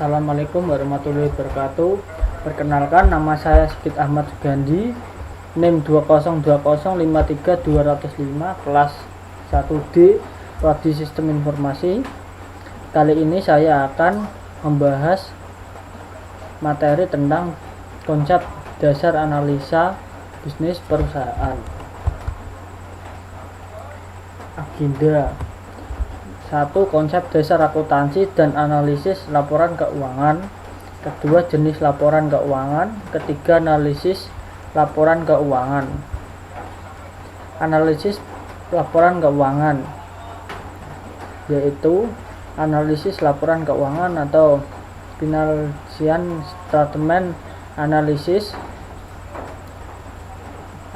Assalamualaikum warahmatullahi wabarakatuh. Perkenalkan, nama saya Sigit Ahmad Sugandi, NIM 202053205, kelas 1D, Prodi Sistem Informasi. Kali ini saya akan membahas materi tentang konsep dasar analisa bisnis perusahaan. Agenda 1. Konsep dasar akuntansi dan analisis laporan keuangan. 2. Jenis laporan keuangan. 3. Analisis laporan keuangan. Analisis laporan keuangan yaitu analisis laporan keuangan atau financial statement analysis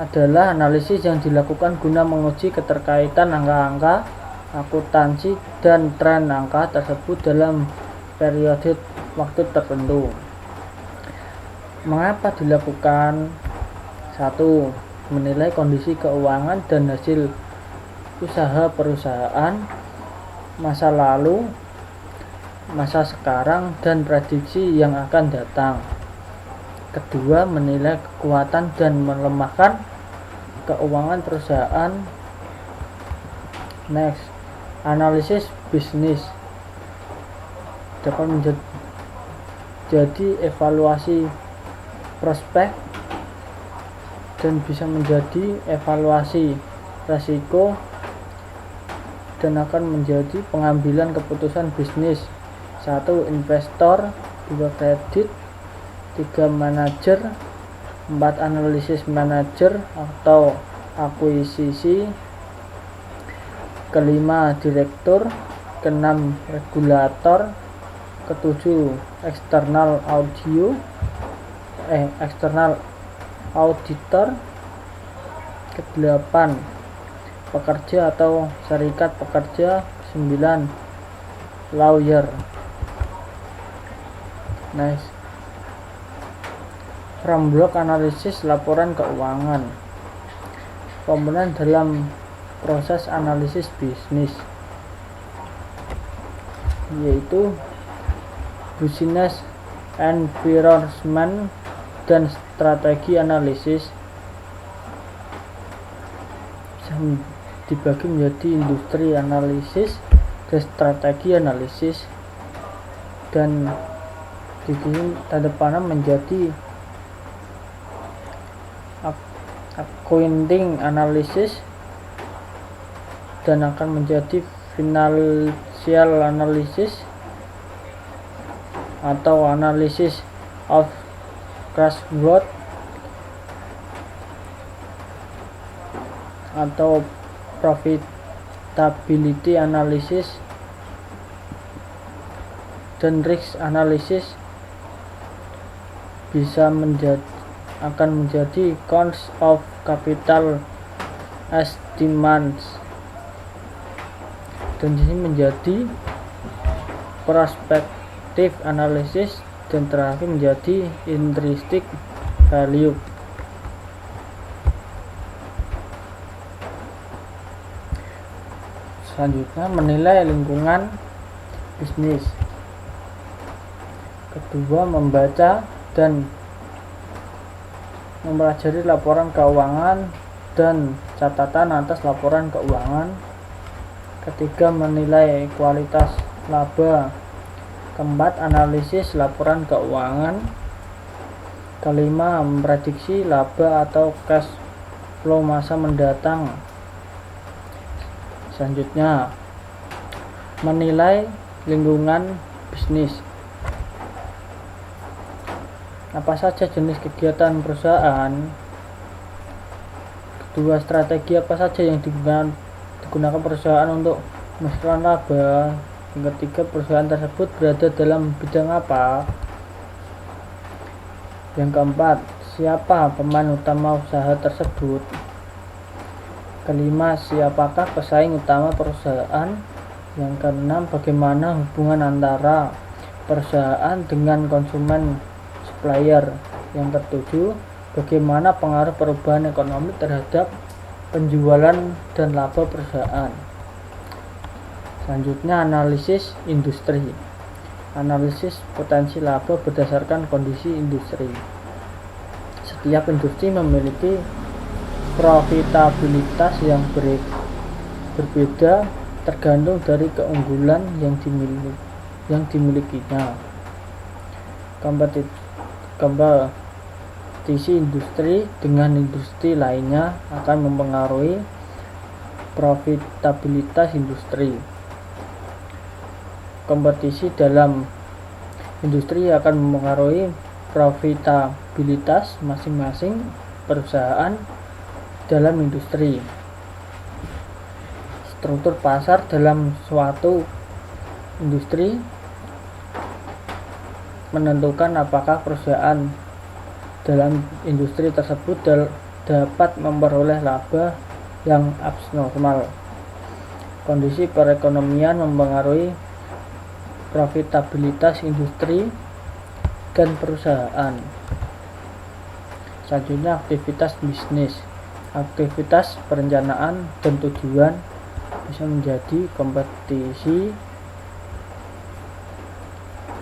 adalah analisis yang dilakukan guna menguji keterkaitan angka-angka akuntansi dan tren angka tersebut dalam periode waktu tertentu. Mengapa dilakukan? 1. Menilai kondisi keuangan dan hasil usaha perusahaan, masa lalu, masa sekarang, dan prediksi yang akan datang. 2. Menilai kekuatan dan melemahkan keuangan perusahaan. Next, analisis bisnis dapat menjadi evaluasi prospek dan bisa menjadi evaluasi risiko dan akan menjadi pengambilan keputusan bisnis. 1. Investor. 2. Kredit. 3. Manajer. 4. Analisis manajer atau akuisisi. 5. Direktur. 6. Regulator. 7. Eksternal auditor. 8. Pekerja atau serikat pekerja. 9. Lawyer. Nice. Framework analisis laporan keuangan. Komponen dalam proses analisis bisnis yaitu business environment dan strategi analisis. Bisa dibagi menjadi industri analisis dan strategi analisis, dan di sini tanda panah menjadi accounting analysis dan akan menjadi financial analysis atau analysis of cash flow atau profitability analysis dan risk analysis. Akan menjadi cost of capital estimates, dan ini menjadi prospective analysis, dan terakhir menjadi intrinsic value. Selanjutnya, menilai lingkungan bisnis. Kedua, membaca dan mempelajari laporan keuangan dan catatan atas laporan keuangan. Ketiga, menilai kualitas laba. Keempat, analisis laporan keuangan. Kelima, memprediksi laba atau cash flow masa mendatang. Selanjutnya, menilai lingkungan bisnis. Apa saja jenis kegiatan perusahaan? Kedua, strategi apa saja yang digunakan perusahaan untuk menghasilkan laba. Yang ketiga, perusahaan tersebut berada dalam bidang apa. Yang keempat, siapa pemain utama usaha tersebut. Kelima, siapakah pesaing utama perusahaan. Yang keenam, bagaimana hubungan antara perusahaan dengan konsumen supplier. Yang ketujuh, bagaimana pengaruh perubahan ekonomi terhadap penjualan dan laba perusahaan. Selanjutnya, analisis industri. Analisis potensi laba berdasarkan kondisi industri. Setiap industri memiliki profitabilitas yang berbeda tergantung dari keunggulan yang dimilikinya. Kompetisi industri dengan industri lainnya akan mempengaruhi profitabilitas industri. Kompetisi dalam industri akan mempengaruhi profitabilitas masing-masing perusahaan dalam industri. Struktur pasar dalam suatu industri menentukan apakah perusahaan dalam industri tersebut dapat memperoleh laba yang abnormal. Kondisi perekonomian mempengaruhi profitabilitas industri dan perusahaan. Selanjutnya, aktivitas bisnis. Aktivitas perencanaan dan tujuan bisa menjadi kompetisi,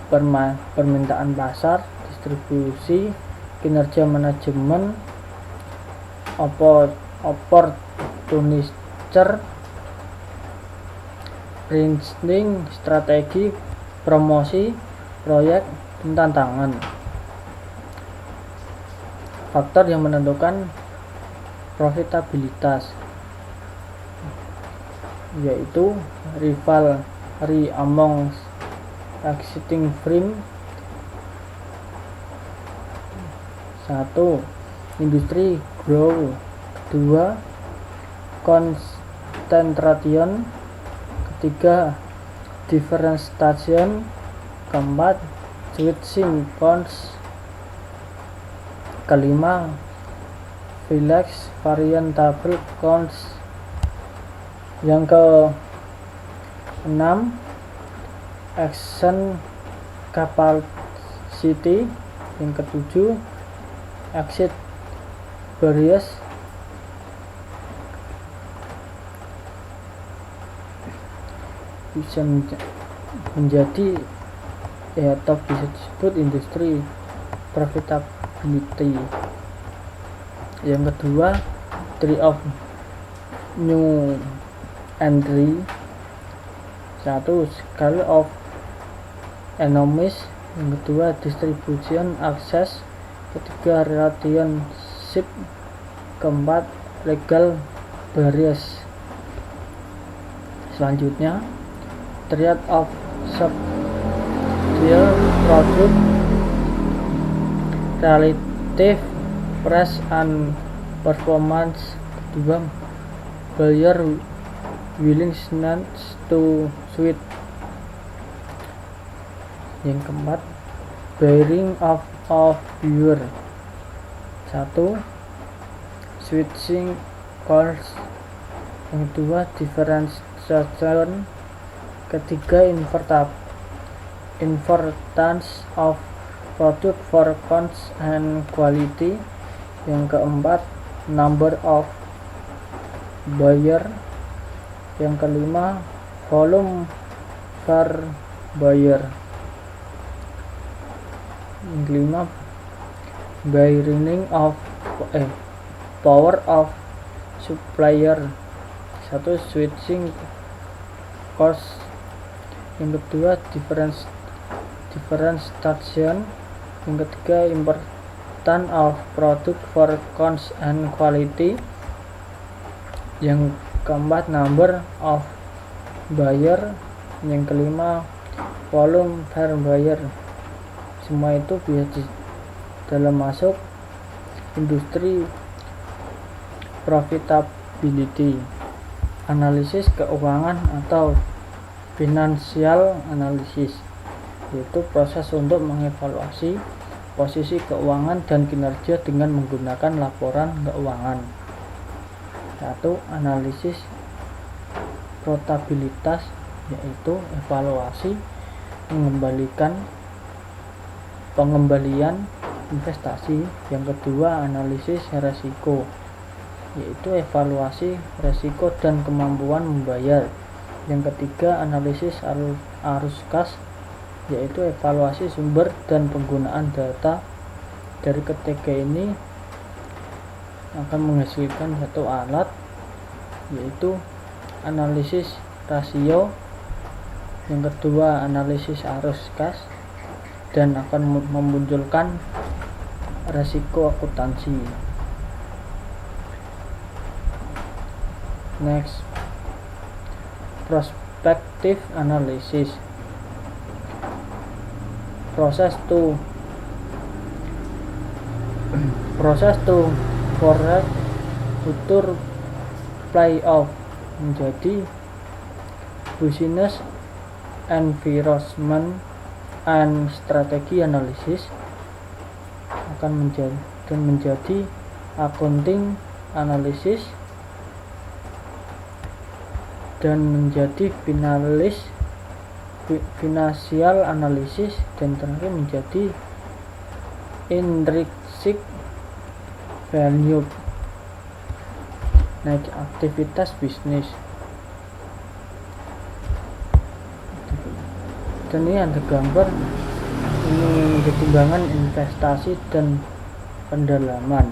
permintaan pasar, distribusi, kinerja manajemen, opportunistic, pricing, strategi, promosi, proyek, dan tantangan. Faktor yang menentukan profitabilitas yaitu rivalry among existing firms. 1. Industri growth. 2. Concentration. 3. Differentiation. 4. Switching costs. 5. Flex variable costs. Yang ke-6, action capacity. Yang ke-7, exit barriers. Bisa menjadi atau bisa disebut industri profitability. Yang kedua, tree of new entry. 1. Scale of economies. Yang kedua, distribution access. Ketiga, relationship. Keempat, legal barriers. Selanjutnya, trade of subsidiary product, relative price and performance. Kedua, buyer willingness to switch. Yang keempat, bearing of viewer. 1. Switching costs. Yang kedua, differentiation. Ketiga, importance of product for cost and quality. Yang keempat, number of buyer. Yang kelima, volume per buyer. Yang kelima, bargaining of power of supplier. 1. Switching cost. Yang kedua, differentiation. Yang ketiga, importance of product for cost and quality. Yang keempat, number of buyer. Yang kelima, volume per buyer. Semua itu bisa dalam masuk industri profitability. Analisis keuangan atau financial analysis yaitu proses untuk mengevaluasi posisi keuangan dan kinerja dengan menggunakan laporan keuangan. 1. Analisis profitabilitas yaitu evaluasi pengembalian investasi. Yang kedua, analisis resiko yaitu evaluasi resiko dan kemampuan membayar. Yang ketiga, analisis arus kas yaitu evaluasi sumber dan penggunaan data. Dari ketiga ini akan menghasilkan satu alat, yaitu analisis rasio, yang kedua analisis arus kas, dan akan memunculkan resiko akuntansi. Next, prospective analysis. Proses to forecast future payoff menjadi business environment and strategy analysis, akan menjadi accounting analysis, dan menjadi financial analysis, dan terakhir menjadi intrinsic value. Naik aktivitas bisnis, dan ini ada gambar ini ketimbangan investasi dan pendalaman.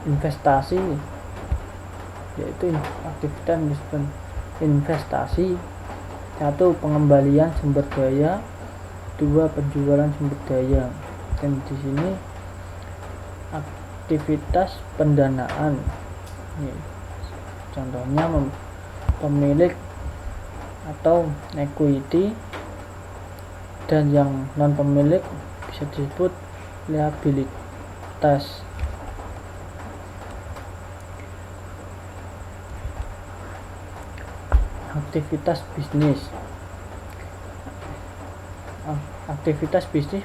Investasi yaitu aktivitas investasi. 1. Pengembalian sumber daya, 2. Penjualan sumber daya. Dan di sini aktivitas pendanaan. Contohnya pemilik atau equity, dan yang non pemilik bisa disebut liabilitas. Aktivitas bisnis. Aktivitas bisnis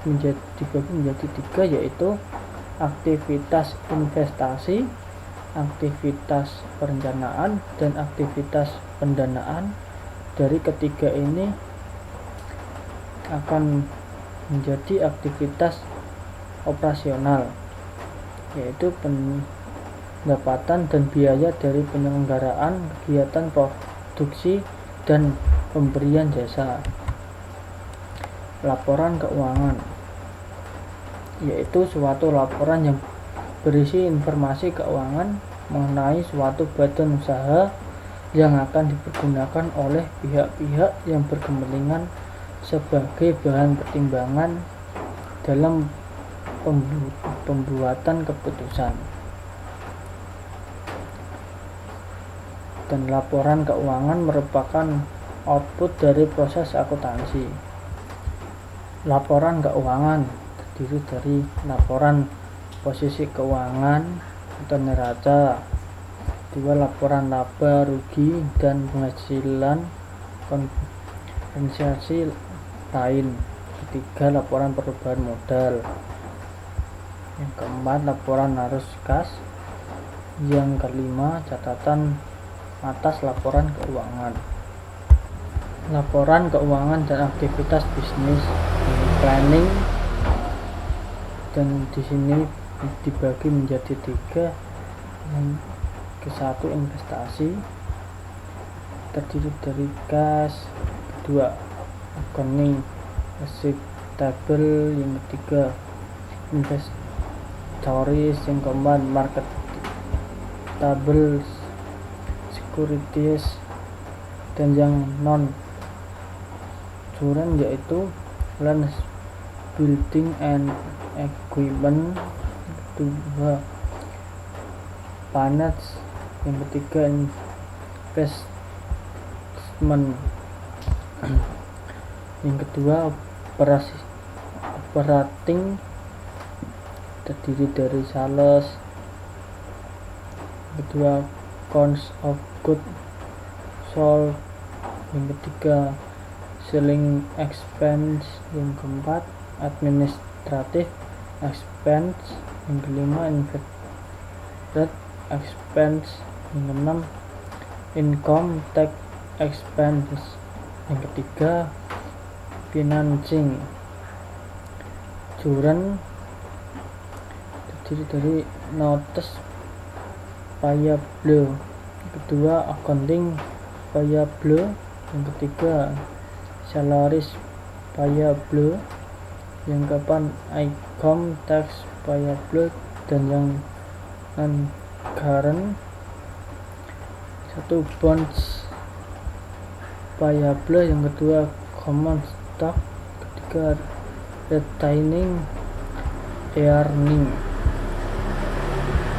dibagi menjadi 3, yaitu aktivitas investasi, aktivitas perencanaan, dan aktivitas pendanaan. Dari ketiga ini akan menjadi aktivitas operasional, yaitu pendapatan dan biaya dari penyelenggaraan kegiatan produksi dan pemberian jasa. Laporan keuangan, yaitu suatu laporan yang berisi informasi keuangan mengenai suatu badan usaha yang akan dipergunakan oleh pihak-pihak yang berkepentingan sebagai bahan pertimbangan dalam pembuatan keputusan. Dan laporan keuangan merupakan output dari proses akuntansi. Laporan keuangan terdiri dari laporan posisi keuangan atau neraca, 2. Laporan laba rugi dan penghasilan konvensi lain, 3. Laporan perubahan modal, yang keempat laporan arus kas, yang kelima catatan atas laporan keuangan. Laporan keuangan dan aktivitas bisnis planning, dan di sini dibagi menjadi 3. Yang ke-1 investasi, terdiri dari kas, kedua accounting receivable, yang ketiga inventories, yang keempat marketable securities, dan yang non current yaitu land, building and equipment, kedua finance, yang ketiga investment, yang kedua operating, terdiri dari sales, yang kedua cost of goods sold, yang ketiga selling expense, yang keempat administrative expense, yang kelima indirect expense, yang keenam income tax expense, yang ketiga financing. Current terdiri dari notes payable, yang kedua accounting payable, yang ketiga salaries payable. Yang keempat income tax payable. Dan yang non-current, 1 bonds payable, yang kedua common stock, ketiga retaining earning.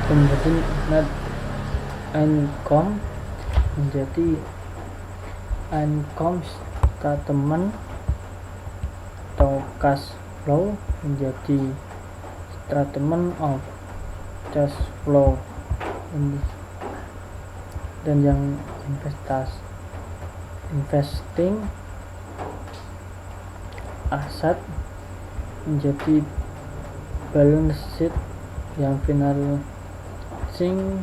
Kemudian net income menjadi income statement atau cash flow menjadi statement of cash flow. Dan yang investing aset menjadi balance sheet. Yang financing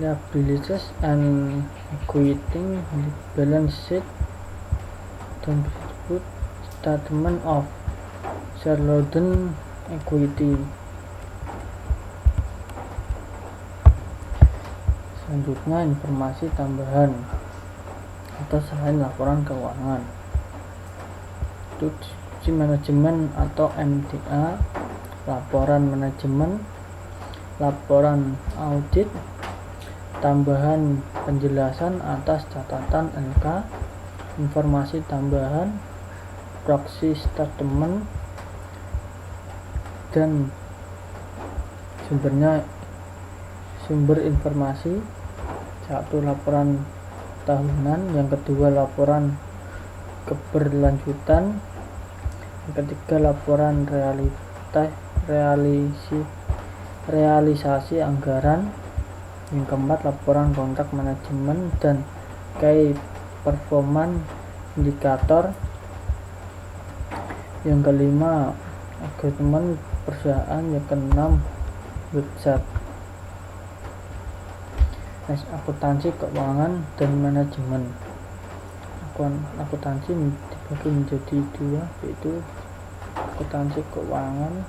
liabilities and equity balance sheet dan disebut statement of shareholder equity. Selanjutnya informasi tambahan atau selain laporan keuangan, itu manajemen atau MTA, laporan manajemen, laporan audit, tambahan penjelasan atas catatan NK, informasi tambahan, proxy statement, dan sumber informasi. 1 laporan tahunan, yang kedua laporan keberlanjutan, yang ketiga laporan realisasi anggaran, yang keempat laporan kontrak manajemen dan key performance indikator, yang kelima agreement perusahaan, yang keenam website. Akuntansi keuangan dan manajemen. Akuntansi dibagi menjadi 2, yaitu akuntansi keuangan,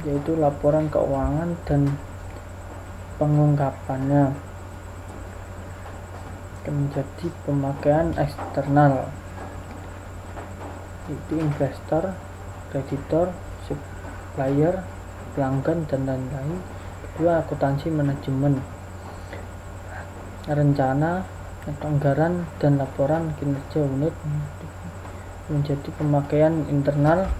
yaitu laporan keuangan dan pengungkapannya, menjadi pemakaian eksternal, yaitu investor, kreditor, supplier, pelanggan, dan lain-lain. Kedua, akuntansi manajemen, rencana atau anggaran dan laporan kinerja unit, menjadi pemakaian internal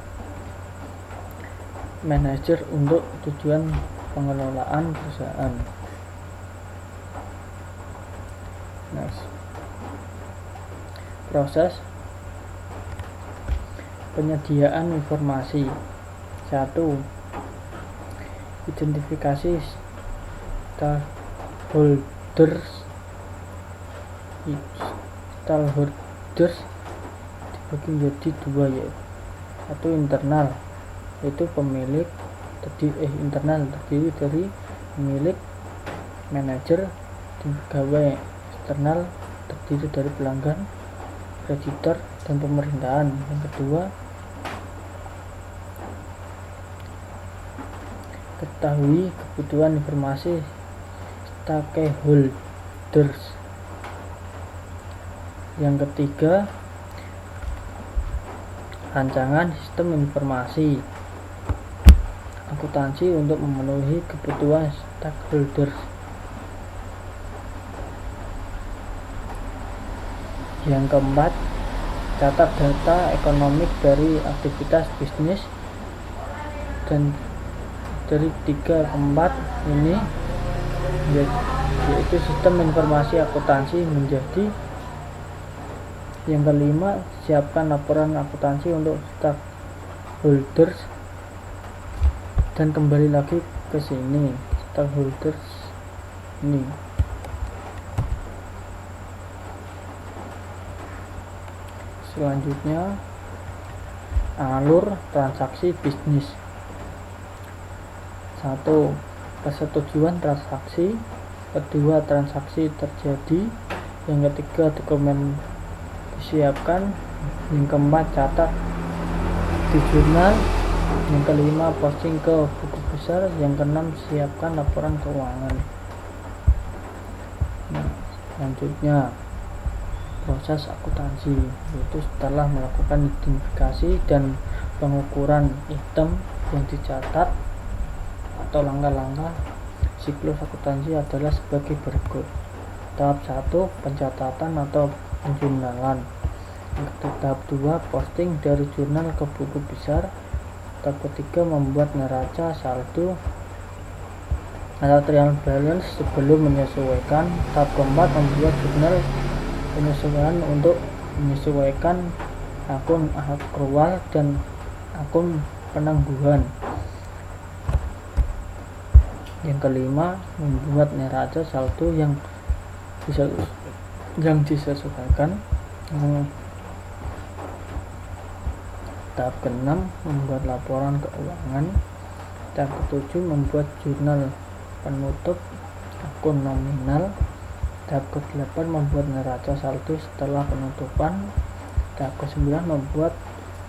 manajer untuk tujuan pengelolaan perusahaan. Proses penyediaan informasi. 1. Identifikasi stakeholders dibagi menjadi 2, yaitu 1 internal, yaitu pemilik internal terdiri dari pemilik, manajer, dan pegawai. Eksternal terdiri dari pelanggan, kreditor, dan pemerintahan. Yang kedua, ketahui kebutuhan informasi stakeholders. Yang ketiga, rancangan sistem informasi akuntansi untuk memenuhi kebutuhan stakeholders. Yang keempat, catat data ekonomik dari aktivitas bisnis. Dan dari 3 ke 4 ini yaitu sistem informasi akuntansi menjadi. Yang kelima, siapkan laporan akuntansi untuk stakeholders. Dan kembali lagi ke sini, stakeholders ini. Selanjutnya, alur transaksi bisnis. 1. Persetujuan transaksi. Kedua, transaksi terjadi. Yang ketiga, dokumen disiapkan. Yang keempat, catat di jurnal. Yang kelima, posting ke buku besar. Yang keenam, siapkan laporan keuangan. Selanjutnya proses akuntansi, yaitu setelah melakukan identifikasi dan pengukuran item yang dicatat atau langkah-langkah siklus akuntansi adalah sebagai berikut. Tahap 1, pencatatan atau penjurnalan. Tahap 2, posting dari jurnal ke buku besar. Tahap ketiga, membuat neraca saldo atau trial balance sebelum menyesuaikan. Tahap keempat, membuat jurnal penyesuaian untuk menyesuaikan akun akrual dan akun penangguhan. Yang kelima, membuat neraca saldo yang disesuaikan. Tahap keenam, membuat laporan keuangan. Tahap ketujuh, membuat jurnal penutup akun nominal. Tahap ke-8, membuat neraca saldo setelah penutupan. Tahap ke-9, membuat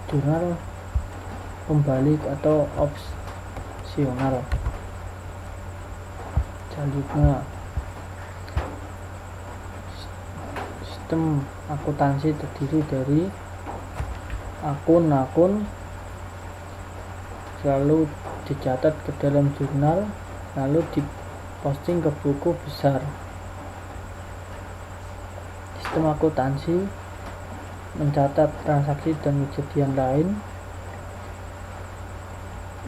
jurnal pembalik atau opsional. Selanjutnya, sistem akuntansi terdiri dari akun-akun selalu dicatat ke dalam jurnal, lalu diposting ke buku besar. Sistem akuntansi mencatat transaksi dan kejadian lain,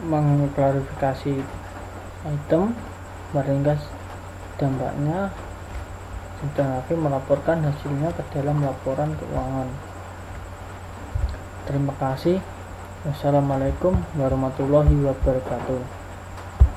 mengklarifikasi item, meringkas dampaknya, dan akhir melaporkan hasilnya ke dalam laporan keuangan. Terima kasih. Wassalamualaikum warahmatullahi wabarakatuh.